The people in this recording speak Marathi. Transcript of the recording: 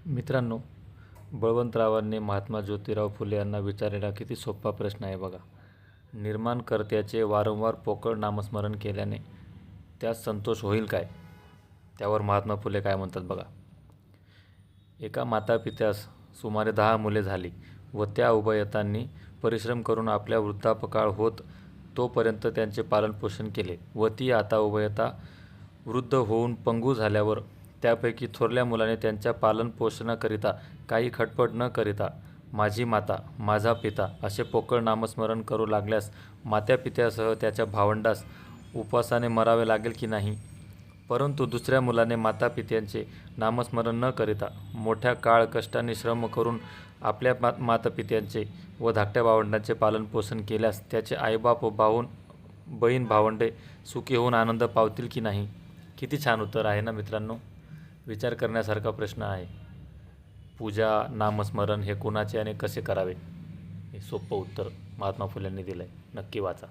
मित्रांनो, बळवंतरावांनी महात्मा ज्योतिराव फुले यांना विचारलेला किती सोपा प्रश्न आहे बघा. निर्माणकर्त्याचे वारंवार पोकळ नामस्मरण केल्याने त्यास संतोष होईल काय? त्यावर महात्मा फुले काय म्हणतात बघा. एका मातापित्यास सुमारे 10 मुले झाली व त्या उभयतांनी परिश्रम करून आपल्या वृद्धापकाळ होत तोपर्यंत त्यांचे पालनपोषण केले व ती आता उभयता वृद्ध होऊन पंगू झाल्यावर त्यापैकी थोरल्या मुलाने त्यांच्या पालनपोषणाकरिता काही खटपट न करिता माझी माता, माझा पिता असे पोकळ नामस्मरण करू लागल्यास मात्यापित्यासह त्याच्या भावंडास उपवासाने मरावे लागेल की नाही? परंतु दुसऱ्या मुलाने मातापित्यांचे नामस्मरण न करिता मोठ्या काळ कष्टाने श्रम करून आपल्या मातापित्यांचे व धाकट्या भावंडांचे पालनपोषण केल्यास त्याचे आईबाप व बहीण भावंडे सुखी होऊन आनंद पावतील की नाही? किती छान उत्तर आहे ना मित्रांनो. विचार करण्यासारखा प्रश्न आहे. पूजा नामस्मरण हे कुणाचे आणि कसे करावे हे सोपं उत्तर महात्मा फुल्यांनी दिलं आहे. नक्की वाचा.